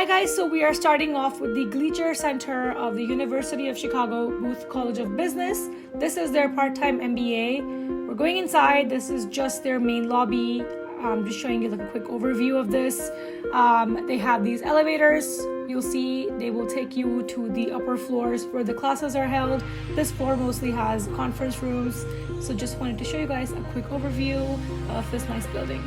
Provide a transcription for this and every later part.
Hi guys, so we are starting off with the Gleacher Center of the University of Chicago Booth College of Business. This is their part-time MBA. We're going inside. This is just their main lobby. I'm just showing you like a quick overview of this. They have these elevators. You'll see they will take you to the upper floors where the classes are held. This floor mostly has conference rooms. So just wanted to show you guys a quick overview of this nice building.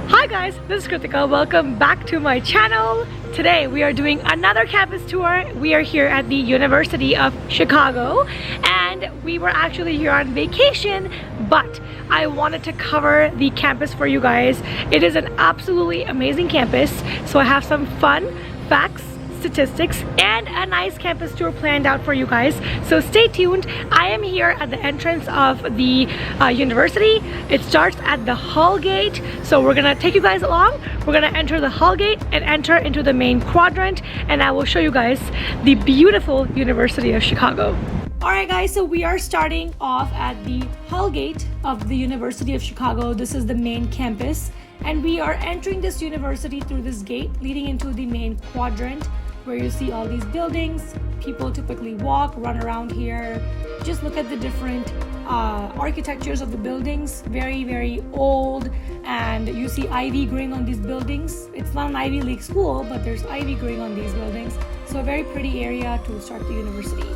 Hi guys, this is Kritika. Welcome back to my channel. Today we are doing another campus tour. We are here at the University of Chicago and we were actually here on vacation, but I wanted to cover the campus for you guys. It is an absolutely amazing campus, so I have some fun facts, statistics, and a nice campus tour planned out for you guys, so stay tuned. I am here at the entrance of the university. It starts at the hall gate, so we're gonna take you guys along. We're gonna enter the hall gate and enter into the main quadrant, and I will show you guys the beautiful University of Chicago. Alright guys, so we are starting off at the hall gate of the University of Chicago. This is the main campus, and we are entering this university through this gate leading into the main quadrant, where you see all these buildings. People typically walk, run around here. Just look at the different architectures of the buildings. Very old, and you see ivy growing on these buildings. It's not an Ivy League school, but there's ivy growing on these buildings. So a very pretty area to start the university.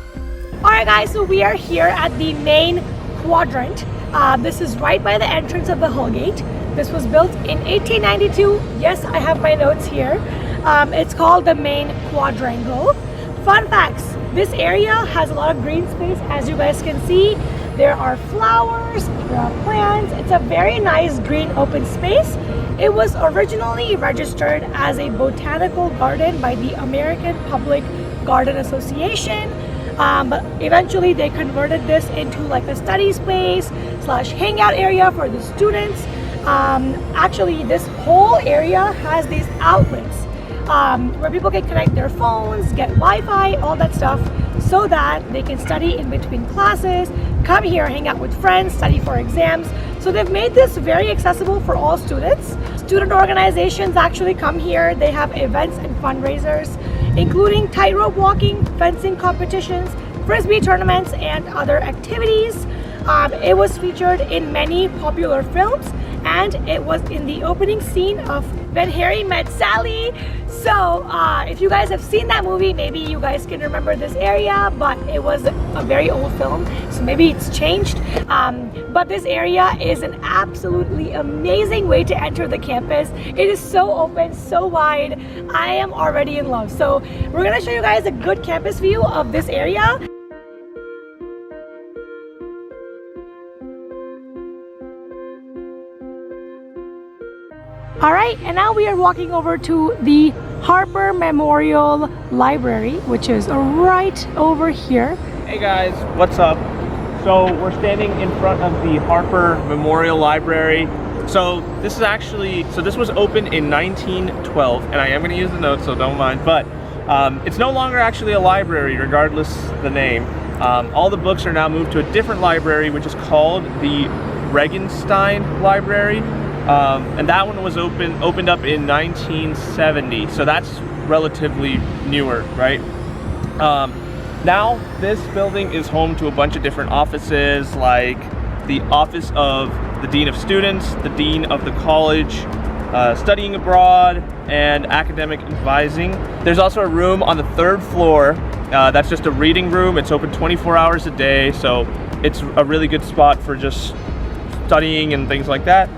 Alright guys, so we are here at the main quadrant. This is right by the entrance of the hall gate. This was built in 1892. Yes, I have my notes here. It's called the main quadrangle. Fun facts, this area has a lot of green space. As you guys can see, there are flowers, there are plants. It's a very nice green open space. It was originally registered as a botanical garden by the American Public Garden Association, but eventually they converted this into like a study space / hangout area for the students. Actually, this whole area has these outlets where people can connect their phones, get Wi-Fi, all that stuff, so that they can study in between classes, come here, hang out with friends, study for exams. So they've made this very accessible for all students. Student organizations actually come here. They have events and fundraisers, including tightrope walking, fencing competitions, frisbee tournaments, and other activities. It was featured in many popular films, and it was in the opening scene of When Harry Met Sally. So if you guys have seen that movie, maybe you guys can remember this area, but it was a very old film, so maybe it's changed. But this area is an absolutely amazing way to enter the campus. It is so open, so wide. I am already in love. So we're gonna show you guys a good campus view of this area. Alright, and now we are walking over to the Harper Memorial Library, which is right over here. Hey guys, what's up? So we're standing in front of the Harper Memorial Library. So this was opened in 1912, and I am going to use the notes, so don't mind, but it's no longer actually a library, regardless the name. All the books are now moved to a different library, which is called the Regenstein Library. And that one was opened up in 1970, so that's relatively newer, right? Now this building is home to a bunch of different offices, like the office of the Dean of Students, the Dean of the College, Studying Abroad, and Academic Advising. There's also a room on the 3rd floor that's just a reading room. It's open 24 hours a day, so it's a really good spot for just studying and things like that.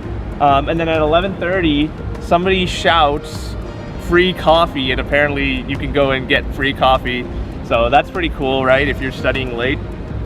And then at 11:30, somebody shouts free coffee, and apparently you can go and get free coffee. So that's pretty cool, right? If you're studying late.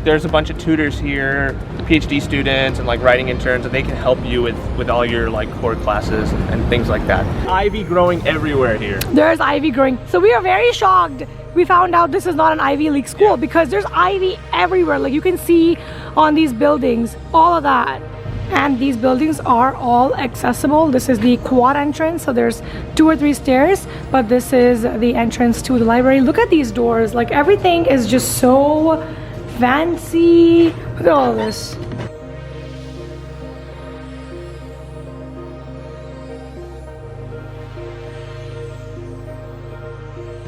There's a bunch of tutors here, PhD students and like writing interns, and they can help you with all your like core classes and things like that. Ivy growing everywhere here. There's ivy growing. So we are very shocked. We found out this is not an Ivy League school because there's ivy everywhere. Like you can see on these buildings, all of that. And these buildings are all accessible. This is the quad entrance, so there's 2 or 3 stairs, but this is the entrance to the library. Look at these doors, like everything is just so fancy. Look at all this.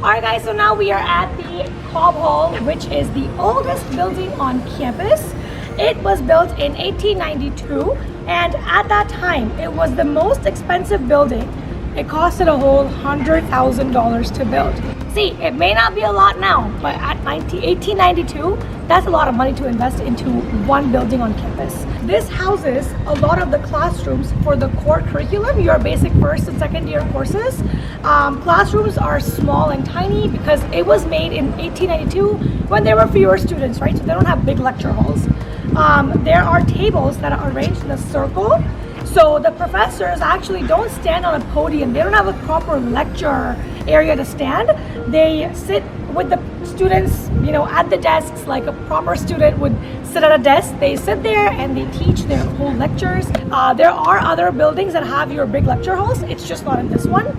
Alright guys, so now we are at the Cobb Hall, which is the oldest building on campus. It was built in 1892, and at that time it was the most expensive building. It costed a whole $100,000 to build. See, it may not be a lot now, but at 1892, that's a lot of money to invest into one building on campus. This houses a lot of the classrooms for the core curriculum, your basic first and second year courses. Classrooms are small and tiny because it was made in 1892 when there were fewer students, right? So they don't have big lecture halls. There are tables that are arranged in a circle. So the professors actually don't stand on a podium. They don't have a proper lecture area to stand. They sit with the students, you know, at the desks like a proper student would sit at a desk. They sit there and they teach their whole lectures. There are other buildings that have your big lecture halls. It's just not in this one.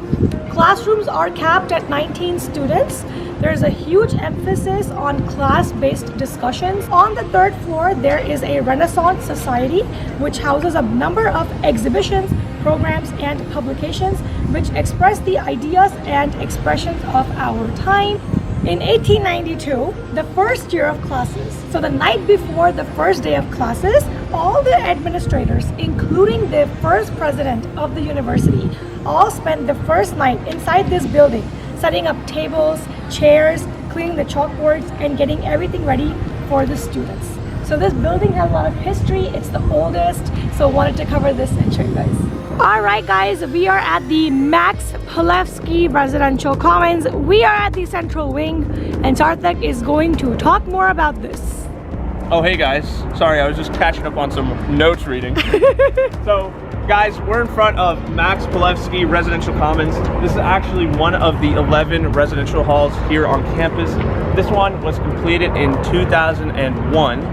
Classrooms are capped at 19 students. There's a huge emphasis on class-based discussions. On the third floor, there is a Renaissance Society, which houses a number of exhibitions, programs, and publications which express the ideas and expressions of our time. In 1892, the first year of classes, so the night before the first day of classes, all the administrators, including the first president of the university, all spent the first night inside this building, setting up tables, chairs, cleaning the chalkboards, and getting everything ready for the students. So this building has a lot of history. It's the oldest, so wanted to cover this and show you guys. Alright guys, we are at the Max Palevsky Residential Commons. We are at the central wing, and Sarthak is going to talk more about this. Oh hey guys, sorry, I was just catching up on some notes reading. So guys, we're in front of Max Palevsky Residential Commons. This is actually one of the 11 residential halls here on campus. This one was completed in 2001,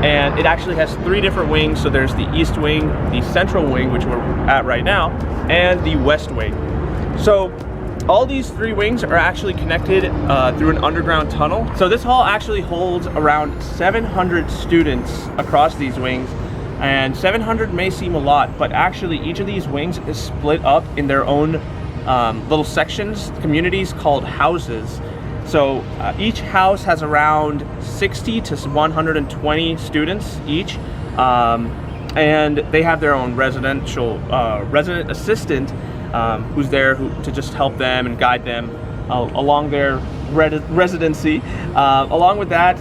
and it actually has 3 different wings. So there's the east wing, the central wing, which we're at right now, and the west wing. So all these 3 wings are actually connected through an underground tunnel. So this hall actually holds around 700 students across these wings. And 700 may seem a lot, but actually each of these wings is split up in their own little sections, communities called houses. So each house has around 60 to 120 students each, and they have their own resident assistant who's there to just help them and guide them along their residency. Along with that,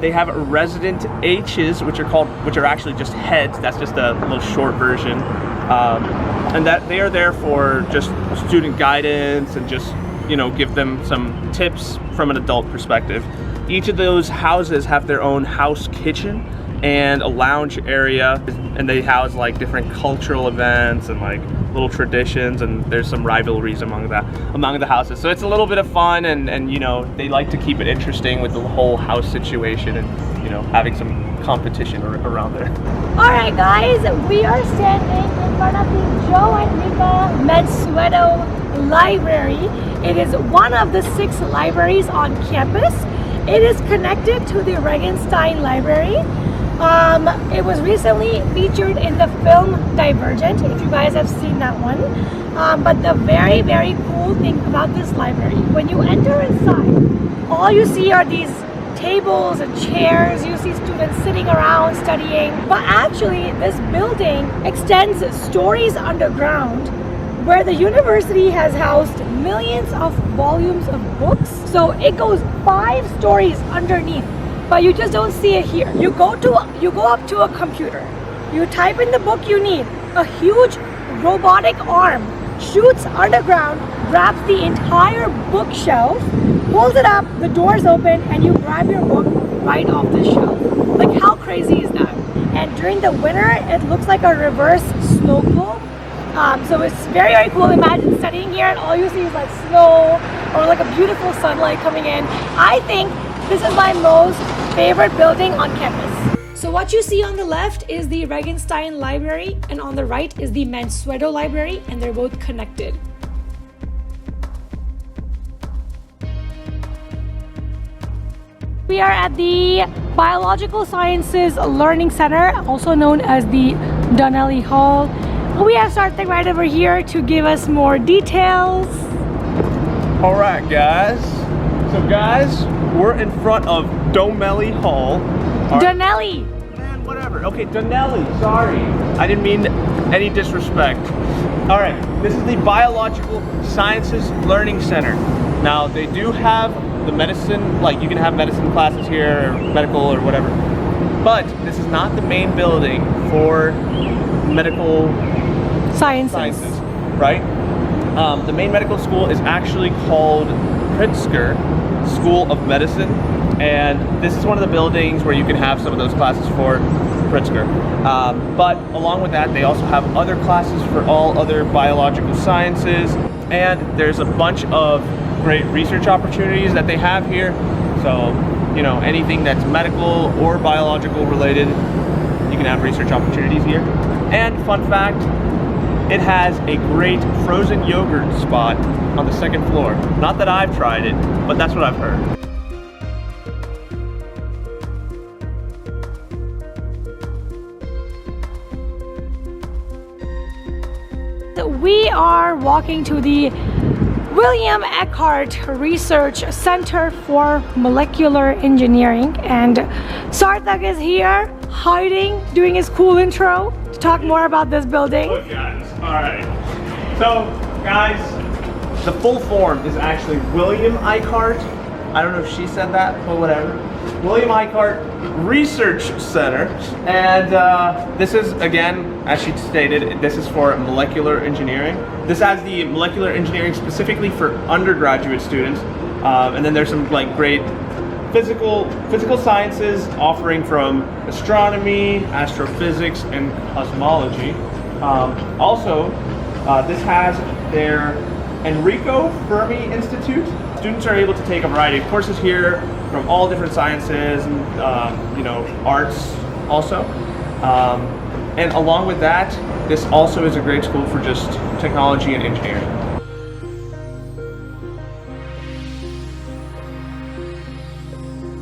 they have resident H's, which are actually just heads. That's just a little short version, and that they are there for just student guidance and just, you know, give them some tips from an adult perspective. Each of those houses have their own house kitchen and a lounge area, and they house like different cultural events and like little traditions, and there's some rivalries among the houses. So it's a little bit of fun, and you know, they like to keep it interesting with the whole house situation, and you know, having some competition around there. All right guys, we are standing in front of the Joe and Mika Mansueto Library. It is one of the 6 libraries on campus. It is connected to the Regenstein Library. It was recently featured in the film Divergent, if you guys have seen that one. But the very, very cool thing about this library, when you enter inside, all you see are these tables and chairs. You see students sitting around studying. But actually, this building extends stories underground, where the university has housed millions of volumes of books. So it goes 5 stories underneath, but you just don't see it here. You go up to a computer, you type in the book you need, a huge robotic arm shoots underground, grabs the entire bookshelf, pulls it up, the doors open, and you grab your book right off the shelf. Like, how crazy is that? And during the winter, it looks like a reverse snow globe. So it's very, very cool. Imagine studying here and all you see is like snow or like a beautiful sunlight coming in. I think this is my most favorite building on campus. So what you see on the left is the Regenstein Library, and on the right is the Mansueto Library, and they're both connected. We are at the Biological Sciences Learning Center, also known as the Donnelly Hall. We have Sarthak right over here to give us more details. All right, guys. So guys, we're in front of Domelli Hall. All right. Donnelly. Man, whatever. Okay, Donnelly, sorry. I didn't mean any disrespect. All right, this is the Biological Sciences Learning Center. Now, they do have the medicine, like you can have medicine classes here, or medical or whatever. But this is not the main building for medical sciences, right? The main medical school is actually called Pritzker School of Medicine, and this is one of the buildings where you can have some of those classes for Pritzker. But along with that, they also have other classes for all other biological sciences, and there's a bunch of great research opportunities that they have here. So, you know, anything that's medical or biological related, you can have research opportunities here. And fun fact, it has a great frozen yogurt spot on the second floor. Not that I've tried it, but that's what I've heard. We are walking to the William Eckhart Research Center for Molecular Engineering, and Sarthak is here hiding, doing his cool intro to talk more about this building. Look guys, alright. So guys, the full form is actually William Eckhart. I don't know if she said that, but whatever. William Eckhart Research Center, and this is, again, as she stated, this is for molecular engineering. This has the molecular engineering specifically for undergraduate students, and then there's some like great physical sciences offering from astronomy, astrophysics, and cosmology. Also, this has their Enrico Fermi Institute. Students are able to take a variety of courses here from all different sciences and you know, arts also. And along with that, this also is a great school for just technology and engineering.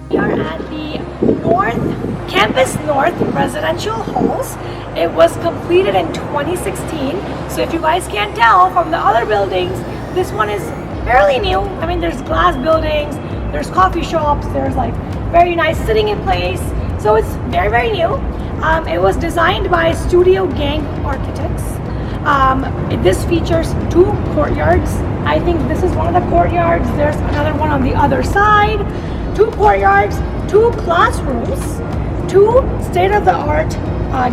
We are at the Campus North residential halls. It was completed in 2016. So if you guys can't tell from the other buildings, this one is fairly new. I mean, there's glass buildings, there's coffee shops, there's like very nice sitting in place. So it's very, very new. It was designed by Studio Gang Architects. This features 2 courtyards. I think this is one of the courtyards. There's another one on the other side. 2 courtyards, 2 classrooms, 2 state-of-the-art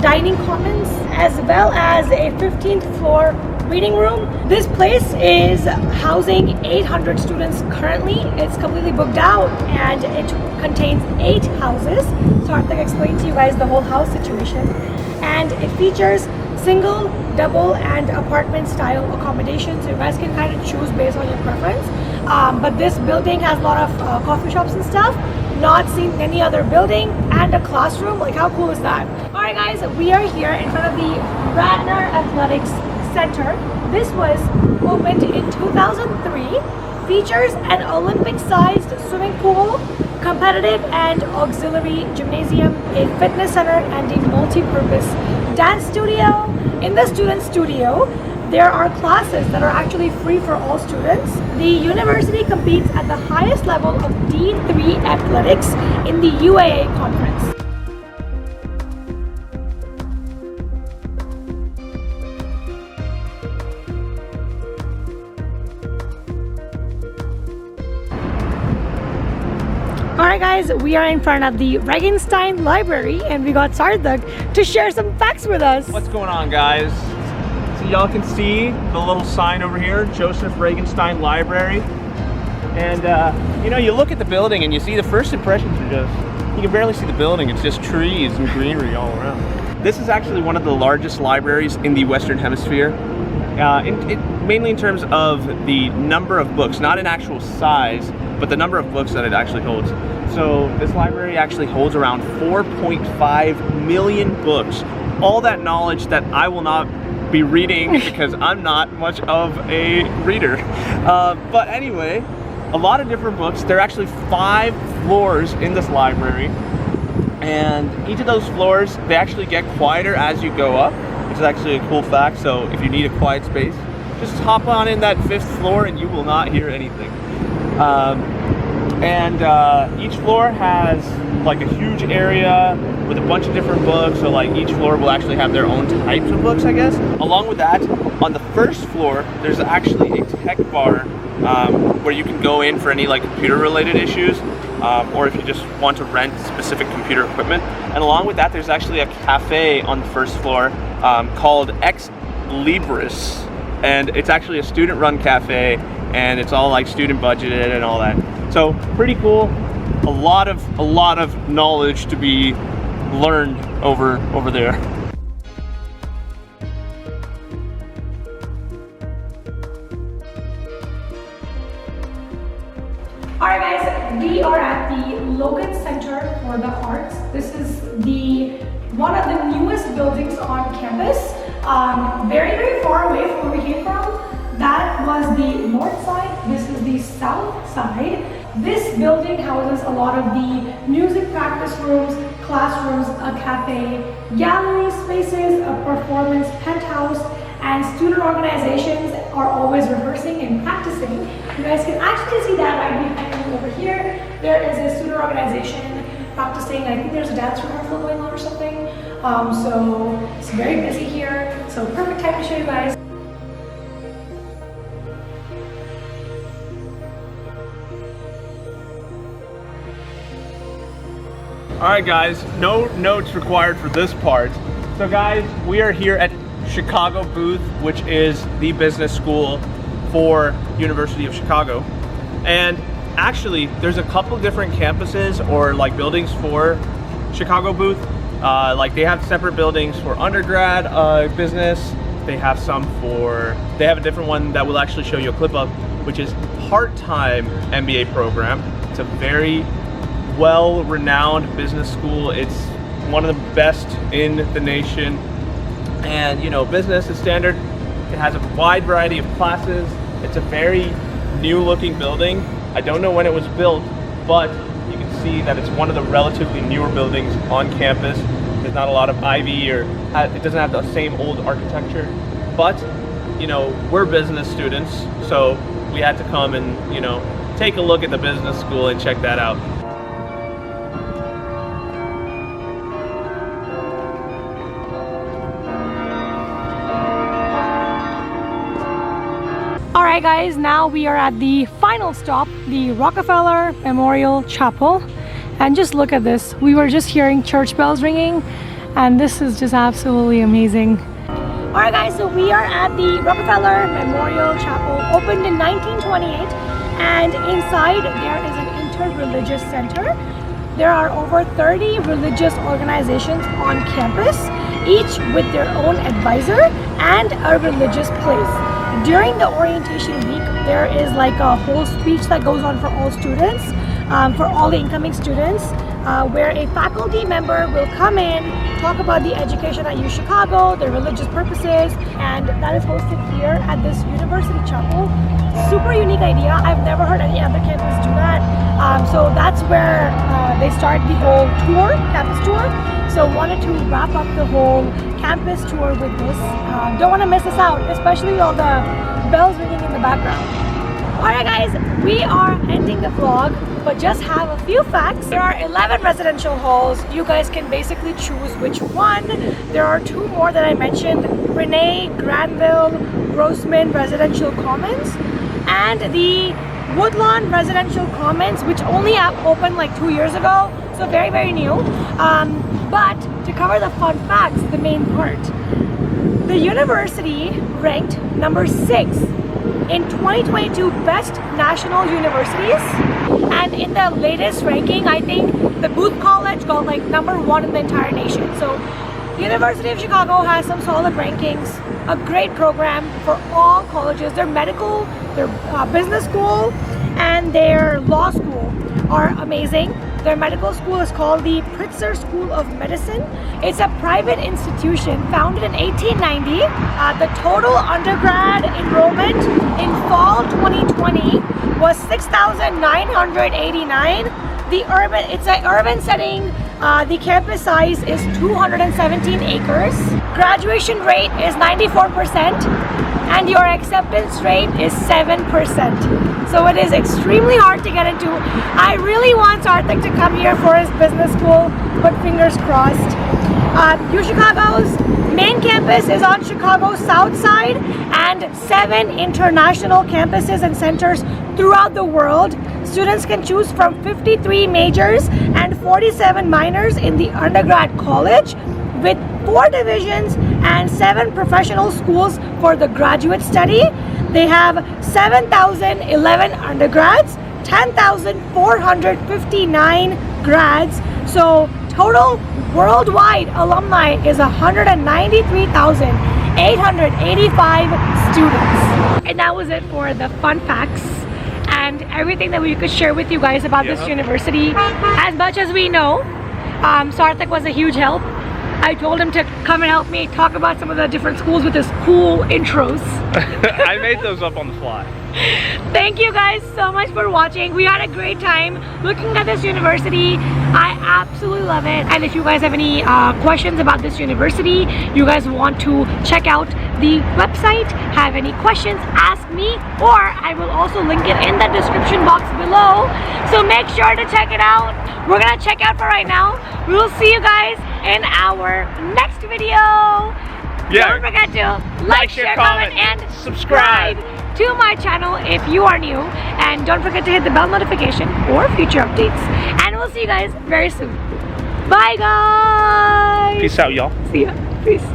dining commons, as well as a 15th floor reading room. This place is housing 800 students currently. It's completely booked out, and it contains 8 houses. So Arthur explained to you guys the whole house situation. And it features single, double, and apartment style accommodation, so you guys can kind of choose based on your preference. But this building has a lot of coffee shops and stuff, not seen in any other building, and a classroom. Like, how cool is that? Alright guys, we are here in front of the Radnor Athletics Center. This was opened in 2003, features an Olympic-sized swimming pool, competitive and auxiliary gymnasium, a fitness center, and a multi-purpose dance studio. In the student studio, there are classes that are actually free for all students. The university competes at the highest level of D3 athletics in the UAA conference. Alright guys, we are in front of the Regenstein Library, and we got Sarthak to share some facts with us. What's going on, guys? So y'all can see the little sign over here, Joseph Regenstein Library. And you know, you look at the building and you see the first impressions are just, you can barely see the building, it's just trees and greenery all around. This is actually one of the largest libraries in the Western Hemisphere. Mainly in terms of the number of books, not in actual size, but the number of books that it actually holds. So this library actually holds around 4.5 million books. All that knowledge that I will not be reading because I'm not much of a reader. But anyway, a lot of different books. There are actually 5 floors in this library. And each of those floors, they actually get quieter as you go up, which is actually a cool fact. So if you need a quiet space, just hop on in that 5th floor and you will not hear anything. And each floor has like a huge area with a bunch of different books. So like each floor will actually have their own types of books, I guess. Along with that, on the first floor, there's actually a tech bar where you can go in for any like computer related issues, or if you just want to rent specific computer equipment. And along with that, there's actually a cafe on the first floor called Ex Libris, and it's actually a student run cafe, and it's all like student budgeted and all that. So pretty cool. A lot of knowledge to be learned over there. Alright guys, we are at the Logan Center for the Arts. This is one of the newest buildings on campus. Very far away from where we came from. That was the north side, this is the south side. This building houses a lot of the music practice rooms, classrooms, a cafe, gallery spaces, a performance penthouse, and student organizations are always rehearsing and practicing. You guys can actually see that right behind me over here. There is a student organization practicing. I think there's a dance rehearsal going on or something. So it's very busy here. So perfect time to show you guys. Alright guys, no notes required for this part. So guys, we are here at Chicago booth, which is the business school for University of Chicago. And actually, there's a couple different campuses or like buildings for Chicago booth. Like they have separate buildings for undergrad business. They have a different one that we'll actually show you a clip of, which is part-time MBA program. It's a very well-renowned business school. It's one of the best in the nation. And you know, business is standard. It has a wide variety of classes. It's a very new-looking building. I don't know when it was built, but you can see that it's one of the relatively newer buildings on campus. There's not a lot of ivy, or it doesn't have the same old architecture. But you know, we're business students, so we had to come and, you know, take a look at the business school and check that out. Alright guys, now we are at the final stop, the Rockefeller Memorial Chapel. And just look at this. We were just hearing church bells ringing, and this is just absolutely amazing. Alright guys, so we are at the Rockefeller Memorial Chapel, opened in 1928, and inside there is an interreligious center. There are over 30 religious organizations on campus, each with their own advisor and a religious place. During the orientation week, there is like a whole speech that goes on for all students, for all the incoming students, where a faculty member will come in, talk about the education at UChicago, their religious purposes, and that is hosted here at this University Chapel. Super unique idea. I've never heard any other campus do that. So that's where they started the whole tour, campus tour. So wanted to wrap up the whole campus tour with this. Don't want to miss this out, especially all the bells ringing in the background. Alright guys, we are ending the vlog, but just have a few facts. There are 11 residential halls. You guys can basically choose which one. There are 2 more that I mentioned, Renee, Granville, Grossman Residential Commons, and the Woodlawn Residential Commons, which only opened like 2 years ago, so very new. But to cover the fun facts, the main part, the university ranked number 6 in 2022 best national universities, and in the latest ranking, I think the Booth College got like number 1 in the entire nation. So University of Chicago has some solid rankings, a great program for all colleges. Their medical, their business school, and their law school are amazing. Their medical school is called the Pritzker School of Medicine. It's a private institution founded in 1890. The total undergrad enrollment in fall 2020 was 6,989. It's an urban setting. The campus size is 217 acres. Graduation rate is 94%. and your acceptance rate is 7%. So it is extremely hard to get into. I really want Sarthak to come here for his business school, but fingers crossed. UChicago's main campus is on Chicago's south side, and 7 international campuses and centers throughout the world. Students can choose from 53 majors and 47 minors in the undergrad college, with 4 divisions and 7 professional schools for the graduate study. They have 7,011 undergrads, 10,459 grads. So total worldwide alumni is 193,885 students. And that was it for the fun facts and everything that we could share with you guys about this university. As much as we know, Sarthak was a huge help. I told him to come and help me talk about some of the different schools with his cool intros. I made those up on the fly. Thank you guys so much for watching. We had a great time looking at this university. I absolutely love it. And if you guys have any questions about this university, you guys want to check out the website, have any questions, ask me, or I will also link it in the description box below. So make sure to check it out. We're gonna check out for right now. We will see you guys in our next video. Don't forget to like, share, comment, and subscribe to my channel if you are new. And don't forget to hit the bell notification for future updates. And we'll see you guys very soon. Bye guys. Peace out, y'all. See ya. Peace.